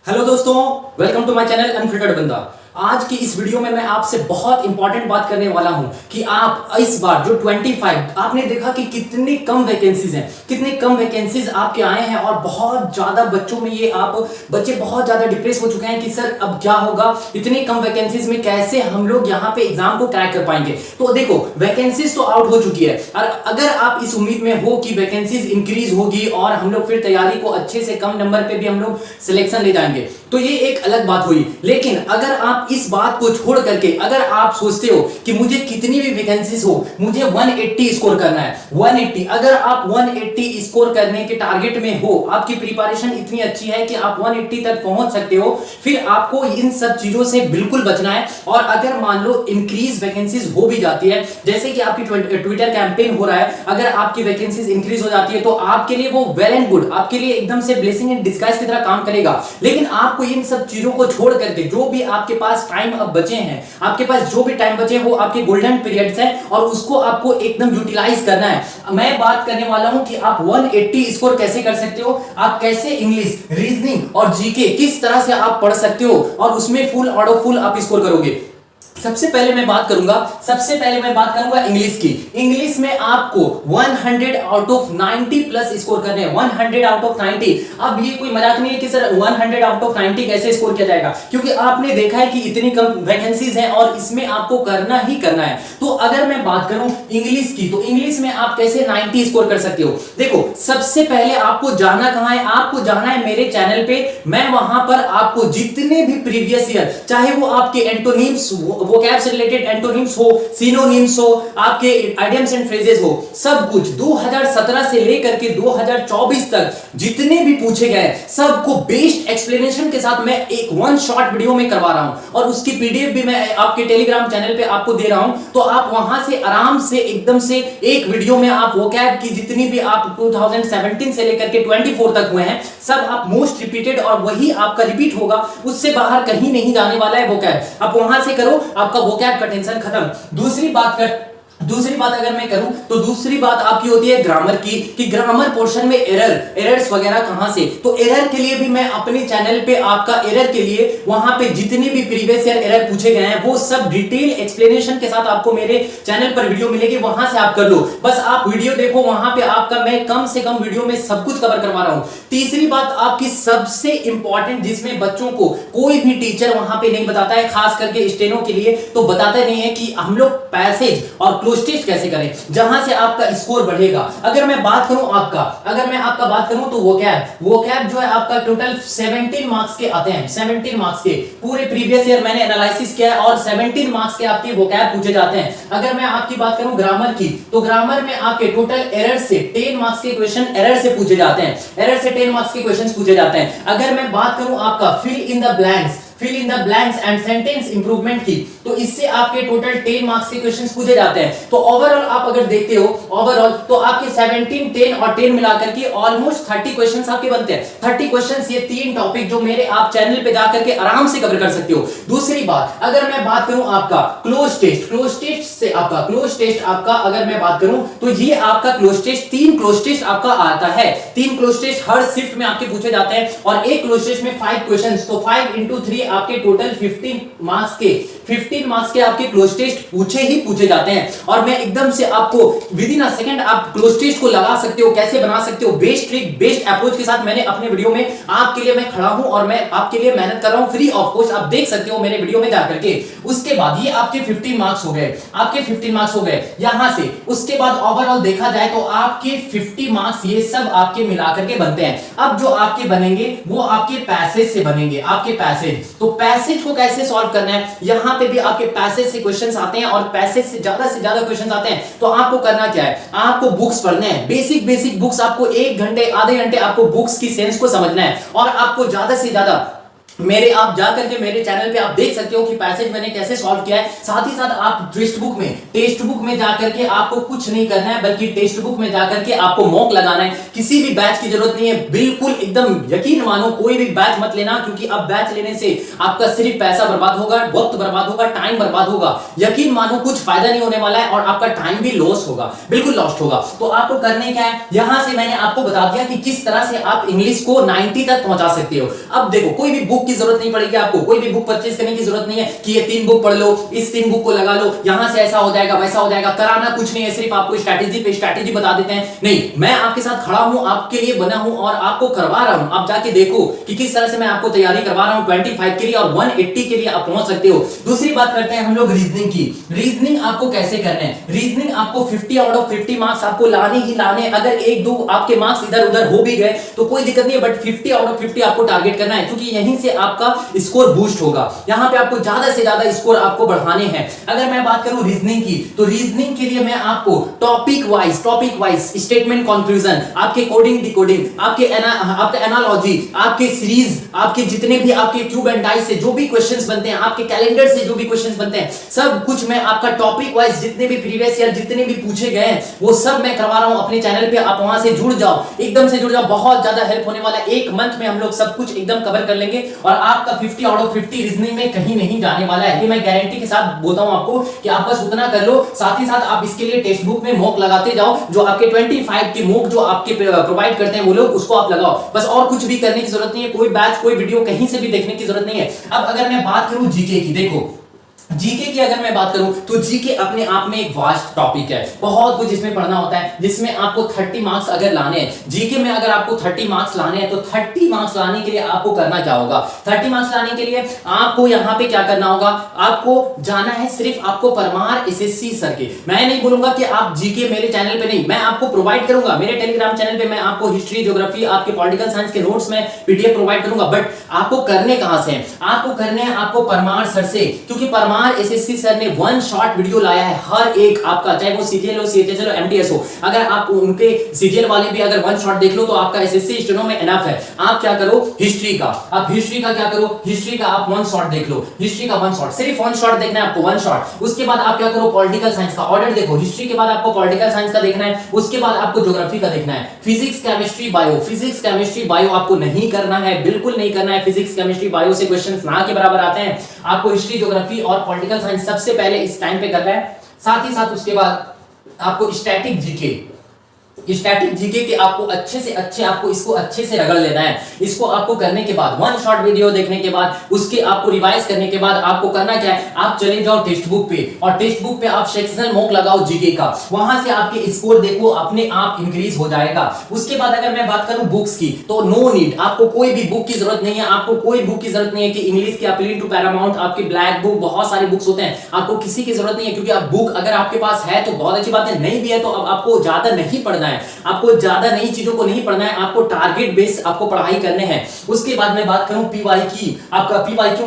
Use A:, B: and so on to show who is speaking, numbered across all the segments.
A: Hello दोस्तों, welcome to my channel unfiltered बंदा। आज की इस वीडियो में मैं आपसे बहुत इंपॉर्टेंट बात करने वाला हूं कि आप इस बार जो 25 आपने देखा कि कितनी कम वैकेंसीज हैं, कितने कम वैकेंसीज आपके आए हैं और बहुत ज्यादा बच्चों में ये आप बच्चे बहुत ज्यादा डिप्रेस हो चुके हैं कि सर अब क्या होगा, इतनी कम वैकेंसीज में कैसे हम लोग यहाँ पे एग्जाम को क्रैक कर पाएंगे। तो देखो, वैकेंसीज तो आउट हो चुकी है और अगर आप इस उम्मीद में हो कि वैकेंसीज इंक्रीज होगी और हम लोग फिर तैयारी को अच्छे से कम नंबर पे भी हम लोग सिलेक्शन ले जाएंगे, तो ये एक अलग बात हुई। लेकिन अगर आप इस बात को छोड़ करके अगर आप सोचते हो कि मुझे कितनी भी वैकेंसीज हो, मुझे 180 स्कोर करना है, 180, अगर आप 180 स्कोर करने के टारगेट में हो, आपकी प्रिपरेशन इतनी अच्छी है कि आप 180 तक पहुंच सकते हो, फिर आपको इन सब चीजों से बिल्कुल बचना है। और अगर मान लो इंक्रीज वैकेंसीज हो भी जाती है, जैसे कि आपकी ट्विटर कैंपेन हो रहा है, अगर आपकी वैकेंसीज इंक्रीज हो जाती है तो आपके लिए वो वेल एंड गुड, आपके लिए एकदम से ब्लेसिंग इन डिस्गाइज की तरह काम करेगा। लेकिन आपको इन सब चीजों को छोड़ करके जो भी आपके पास टाइम अब बचे हैं, आपके पास जो भी टाइम बचे वो आपके गोल्डन पीरियड्स हैं और उसको आपको एकदम यूटिलाइज करना है। मैं बात करने वाला हूं कि आप 180 स्कोर कैसे कर सकते हो, आप कैसे इंग्लिश, रीजनिंग और जीके किस तरह से आप पढ़ सकते हो और उसमें फुल आउट ऑफ फुल आप स्कोर करोगे। सबसे पहले मैं बात करूंगा इंग्लिश की। इंग्लिश में आपको 100 आउट ऑफ 90 प्लस स्कोर करने हैं, 100 आउट ऑफ 90। अब ये कोई मजाक नहीं है कि सर 100 आउट ऑफ 90 कैसे स्कोर किया जाएगा, क्योंकि आपने देखा है कि इतनी कम वैकेंसीज हैं और इसमें आपको करना ही करना है। तो अगर मैं बात करूं इंग्लिश की, तो इंग्लिश में आप कैसे 90 स्कोर कर सकते हो। देखो, सबसे पहले आपको जाना कहां है, आपको जाना है मेरे चैनल पे। मैं वहां पर आपको जितने भी प्रीवियस ईयर, चाहे वो आपके एंटोनिम्स, वोकैब से रिलेटेड एंटोनिम्स हो, सिनोनिम्स हो, आपके आइडियम्स एंड फ्रेजेस हो, सब कुछ 2017 से लेकर के 2024 तक जितने भी पूछे गए सबको बेस्ट एक्सप्लेनेशन के साथ मैं एक वन शॉट वीडियो में करवा रहा हूं और उसकी पीडीएफ भी मैं आपके टेलीग्राम चैनल पे आपको दे रहा हूं। तो आप वहां से आराम से एकदम से एक वीडियो में आप वोकैब की जितनी भी आप 2017 से लेकर के 24 तक हुए हैं सब आप मोस्ट रिपीटेड और वही आपका रिपीट होगा, उससे बाहर कहीं नहीं जाने वाला है वोकैब। आप वहां से करो, आपका वोकैब का टेंशन खत्म। दूसरी बात अगर मैं करूं तो दूसरी बात आपकी होती है ग्रामर की, कि ग्रामर पोर्शन में एरर्स वगैरह कहां से। तो एरर के लिए भी मैं अपने चैनल पे आपका एरर के लिए वहां पे जितने भी प्रीवियस ईयर एरर पूछे गए हैं वो सब डिटेल एक्सप्लेनेशन के साथ आपको मेरे चैनल पर वीडियो मिलेगी, वहां से आप कर लो। बस आप वीडियो देखो, वहां पे आपका मैं कम से कम वीडियो में सब कुछ कवर करवा रहा हूं। तीसरी बात आपकी सबसे इंपॉर्टेंट, जिसमें बच्चों को कोई भी टीचर वहां पे नहीं बताता है, खास करके स्टेनो के लिए तो बताता नहीं है कि हम लोग पैसेज और क्लोज टेस्ट कैसे करें, जहां से आपका स्कोर बढ़ेगा। अगर मैं बात करूं तो वोकैब जो है आपका टोटल 17 मार्क्स के आते हैं, 17 मार्क्स के पूरे प्रीवियस ईयर मैंने एनालिसिस किया है और 17 मार्क्स के आपके वोकैब पूछे जाते हैं। अगर मैं आपकी बात करूं ग्रामर की, तो ग्रामर में आपके टोटल एरर से 10 मार्क्स के क्वेश्चन एरर से पूछे जाते हैं, एरर से 10 मार्क्स के क्वेश्चंस पूछे जाते हैं। अगर मैं बात करूं आपका fill in the blanks and sentence improvement की, तो इससे आपके टोटल 10 मार्क्स के क्वेश्चंस पूछे जाते हैं। तो ओवरऑल आप अगर देखते हो तो आपके 17, 10 और 10 मिलाकर के ऑलमोस्ट 30 क्वेश्चंस आपके बनते हैं। 30 क्वेश्चंस, ये 3 टॉपिक जो मेरे आप चैनल पे जाकर के आराम से कवर कर सकते हो। दूसरी बात, अगर मैं बात करूं आपका क्लोज टेस्ट आपका अगर मैं बात करूं तो ये आपका क्लोज टेस्ट 3 क्लोज टेस्ट आपका आता है। 3 क्लोज टेस्ट हर शिफ्ट में आपके पूछे जाते हैं और एक क्लोज टेस्ट में 5 क्वेश्चंस, तो 5 into 3 आपके टोटल 15 मार्क्स के आपके क्लोज टेस्ट पूछे जाते हैं। और मैं एकदम से आपको विद इन अ सेकंड आप क्लोज टेस्ट को लगा सकते हो, कैसे बना सकते हो, बेस्ट ट्रिक, बेस्ट अप्रोच के साथ मैंने अपने वीडियो में आपके लिए मैं खड़ा हूं और मैं आपके लिए मेहनत कर रहा हूं फ्री ऑफ कॉस्ट। आप देख सकते हो मेरे वीडियो में जाकर के। उसके बाद ये आपके 15 मार्क्स हो गए, यहां से। उसके बाद ओवरऑल देखा जाए तो आपके 50 मार्क्स ये सब आपके मिलाकर के बनते हैं। अब जो आपके बनेंगे वो आपके पैसेज से बनेंगे, आपके पैसेज। तो पैसेज को कैसे सॉल्व करना है, यहां पे भी आपके पैसेज से क्वेश्चंस आते हैं और पैसेज से ज्यादा क्वेश्चंस आते हैं। तो आपको करना क्या है, आपको बुक्स पढ़ने हैं, बेसिक बुक्स। आपको 1 घंटे आधे घंटे आपको बुक्स की सेंस को समझना है और आपको ज्यादा से ज्यादा मेरे आप जा करके मेरे चैनल पे आप देख सकते हो कि पैसेज मैंने कैसे सॉल्व किया है। साथ ही साथ आप टेक्स्ट बुक में जाकर के आपको कुछ नहीं करना है, बल्कि टेक्स्ट बुक में जाकर के आपको मॉक लगाना है। किसी भी बैच की जरूरत नहीं है, बिल्कुल एकदम यकीन मानो कोई भी बैच मत लेना, क्योंकि अब बैच लेने से आपका सिर्फ पैसा बर्बाद होगा, वक्त बर्बाद होगा, टाइम बर्बाद होगा। यकीन मानो कुछ फायदा नहीं होने वाला है और आपका टाइम भी लॉस होगा, बिल्कुल लॉस्ट होगा। तो आपको करने क्या है, यहां से मैंने आपको बता दिया कि किस तरह से आप इंग्लिश को 90 तक पहुंचा सकते हो। अब देखो, कोई भी बुक की जरूरत नहीं पड़ेगी, आपको कोई भी बुक परचेज करने की जरूरत नहीं है कि ये 3 बुक पढ़ लो, इस 3 बुक को लगा लो, यहां से ऐसा हो जाएगा वैसा हो जाएगा। कराना कुछ नहीं है, सिर्फ आपको स्ट्रैटेजी पे स्ट्रैटेजी बता देते हैं। नहीं, मैं आपके साथ खड़ा हूं, आपके लिए बना हूं और आपको करवा रहा हूं। आप जाके देखो कि किस तरह से मैं आपको तैयारी करवा रहा हूं 25 के लिए और 180 के लिए आप पहुंच सकते हो। दूसरी बात करते हैं हम लोग रीजनिंग की। रीजनिंग आपको कैसे करना है, रीजनिंग आपको 50 आउट ऑफ 50 मार्क्स आपको लाने ही लाने। अगर एक दो आपके मार्क्स इधर उधर हो भी गए तो कोई दिक्कत नहीं है, बट 50 आउट ऑफ 50 आपको टारगेट करना है, क्योंकि यहीं से आपका स्कोर बूस्ट होगा। यहां पे आपको ज्यादा से ज्यादा स्कोर आपको बढ़ाने हैं। अगर मैं बात करूं रीजनिंग की, तो रीजनिंग के लिए मैं आपको टॉपिक वाइज स्टेटमेंट कंक्लूजन, आपके कोडिंग डिकोडिंग, आपके एनालॉजी, आपके सीरीज, आपके जितने भी आपके क्यूब एंड डाइस से जो भी क्वेश्चंस बनते हैं, आपके कैलेंडर से जो भी क्वेश्चंस बनते हैं, सब कुछ मैं आपका टॉपिक वाइज जितने भी प्रीवियस ईयर जितने भी पूछे गए हैं वो सब मैं करवा रहा हूं अपने चैनल पे। आप वहां से जुड़ जाओ, एकदम से जुड़ जाओ, बहुत ज्यादा हेल्प होने वाला है। एक मंथ में हम लोग सब कुछ एकदम कवर कर लेंगे और आपका 50 आउट ऑफ 50 रीजनिंग में कहीं नहीं जाने वाला है। ये मैं गारंटी के साथ बोलता हूं आपको कि आप बस उतना कर लो। साथ ही साथ आप इसके लिए टेक्स्ट बुक में मॉक लगाते जाओ, जो आपके 25 के मॉक जो आपके प्रोवाइड करते हैं वो लोग, उसको आप लगाओ। बस और कुछ भी करने की जरूरत नहीं है, कोई बैच कोई वीडियो कहीं से भी देखने की जरूरत नहीं है। अब अगर मैं बात करूं जीके की, देखो जीके की अगर मैं बात करूं तो जीके अपने आप में एक वास्ट टॉपिक है, बहुत कुछ इसमें पढ़ना होता है, जिसमें आपको 30 मार्क्स अगर लाने हैं जीके में, अगर आपको 30 मार्क्स लाने हैं तो 30 मार्क्स लाने के लिए आपको करना क्या होगा। 30 मार्क्स लाने के लिए आपको यहां पे क्या करना होगा, आपको जाना है सिर्फ आपको परमार एसएससी सर के। मैं नहीं बोलूंगा कि आप जीके मेरे चैनल पे नहीं, मैं आपको प्रोवाइड करूंगा मेरे टेलीग्राम चैनल पे, मैं आपको हिस्ट्री ज्योग्राफी आपके पॉलिटिकल साइंस के नोट्स में पीडीएफ प्रोवाइड करूंगा। बट आपको करने कहां से हैं, आपको करने हैं आपको परमार सर से, क्योंकि परमार एसएससी सर ने वन शॉट वीडियो लाया है हर एक आपका, चाहे वो सीजीएल हो, सीएचएसएल हो, एमटीएस हो। अगर आप उनके सीजीएल वाले भी अगर वन शॉट देख लो तो आपका एसएससी स्टेनो में एनफ है। आप क्या करो हिस्ट्री का, आप हिस्ट्री का क्या करो, हिस्ट्री का आप वन शॉट देख लो, हिस्ट्री का वन शॉट, सिर्फ वन शॉट देखना है आपको, वन शॉट। उसके बाद आप क्या करो पॉलिटिकल साइंस का ऑर्डर देखो, हिस्ट्री के बाद आपको पॉलिटिकल साइंस का देखना है, उसके बाद आपको ज्योग्राफी का देखना है, physics chemistry bio, physics chemistry bio आपको नहीं करना है, बिल्कुल नहीं करना है। फिजिक्स केमिस्ट्री बायो से क्वेश्चंस ना के बराबर आते हैं। आपको हिस्ट्री ज्योग्राफी और पॉलिटिकल साइंस सबसे पहले इस टाइम पे करना है। साथ ही साथ उसके बाद आपको स्टैटिक जीके के आपको अच्छे से अच्छे, आपको इसको अच्छे से रगड़ लेना है। इसको आपको करने के बाद वन शॉट वीडियो देखने के बाद, उसके आपको रिवाइज करने के बाद आपको करना क्या है, आप चले जाओ टेक्स्ट बुक पे और टेक्स्ट बुक पे आप सेक्शनल मॉक लगाओ जीके का, वहां से आपके स्कोर देखो अपने आप इंक्रीज हो जाएगा। उसके बाद अगर मैं बात करूं बुक्स की, तो नो नीड, आपको कोई भी बुक की जरूरत नहीं है, आपको कोई बुक की जरूरत नहीं है कि इंग्लिश की अपीलिंग टू पैरामाउंट, आपके ब्लैक बुक, बहुत सारे बुक्स होते हैं, आपको किसी की जरूरत नहीं है। क्योंकि आप बुक अगर आपके पास है तो बहुत अच्छी बात है, नहीं भी है तो अब आपको ज्यादा नहीं पढ़ना है, आपको ज्यादा नई चीजों को नहीं पढ़ना है, आपको टारगेट बेस आपको पढ़ाई करने हैं। उसके बाद मैं बात करूं पीवाईक्यू, आपका पीवाईक्यू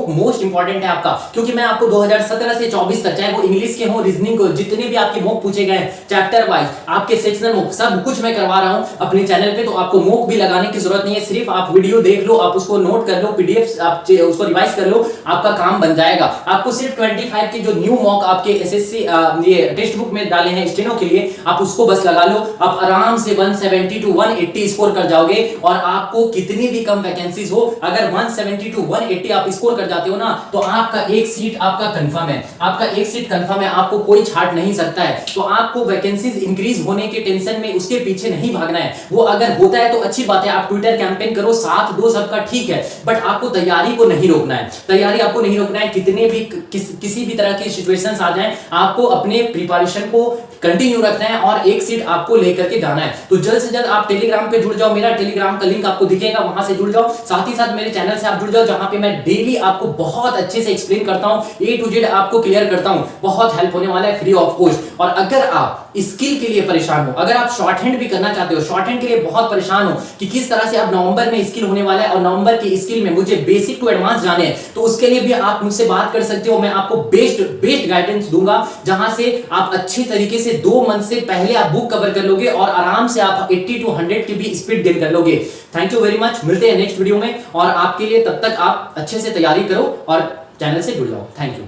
A: मोस्ट इंपॉर्टेंट है आपका, क्योंकि मैं आपको 2017 से 24 तक, चाहे वो इंग्लिश के हो, रीजनिंग को, जितने भी आपके मॉक पूछे गए चैप्टर वाइज, आपके सेक्शनल मॉक, सब कुछ मैं करवा रहा हूं अपने चैनल पे। तो आपको मॉक भी लगाने की जरूरत नहीं है, सिर्फ आप वीडियो देख लो, आप उसको नोट कर लो, पीडीएफ आप उसको रिवाइज कर लो, आपका काम बन जाएगा। आपको सिर्फ 25 के जो न्यू मॉक आपके एसएससी ये टेक्स्ट बुक में डाले हैं स्टेनो के लिए, आप उसको बस लगा लो, आप आराम से 170 टू 180 स्कोर कर जाओगे। और आपको कितनी भी कम वैकेंसीज हो, अगर 170 टू 180 आप स्कोर कर जाते हो ना, तो आपका एक सीट आपका कंफर्म है, आपका एक सीट कंफर्म है, आपको कोई छाट नहीं सकता है। तो आपको वैकेंसीज इंक्रीज होने के टेंशन में उसके पीछे नहीं भागना है। वो अगर होता है तो अच्छी बात है, आप ट्विटर कैंपेन करो, साथ दो सबका, ठीक है, बट आपको तैयारी को नहीं रोकना है, तैयारी आपको नहीं रोकना है। कितने भी किसी भी तरह की सिचुएशंस आ जाएं, आपको अपने प्रिपरेशन को कंटिन्यू रखना है और एक सीट आपको लेकर के जाना है। तो जल्द से जल्द आप टेलीग्राम पे जुड़ जाओ, मेरा टेलीग्राम का लिंक आपको दिखेगा, वहां से जुड़ जाओ। साथ ही साथ मेरे चैनल से आप जुड़ जाओ, जहां पे मैं डेली आपको बहुत अच्छे से एक्सप्लेन करता हूं, A to Z आपको क्लियर करता हूं, बहुत हेल्प होने वाला है, फ्री ऑफ कॉस्ट। और अगर आप स्किल के लिए परेशान हो, अगर आप शॉर्ट हैंड भी करना चाहते हो, शॉर्ट हैंड के लिए बहुत परेशान हो कि किस तरह से अब नवंबर में स्किल होने वाला है और नवंबर की स्किल में मुझे बेसिक टू एडवांस जाने हैं, तो उसके लिए भी आप मुझसे बात कर सकते हो। मैं आपको बेस्ट गाइडेंस दूंगा, जहां से आप अच्छे तरीके से से 2 मंथ से पहले आप बुक कवर कर लोगे और आराम से आप 80 to 100 की भी स्पीड गेन कर लोगे। थैंक यू वेरी मच, मिलते हैं नेक्स्ट वीडियो में। और आपके लिए तब तक आप अच्छे से तैयारी करो और चैनल से जुड़ जाओ। Thank you.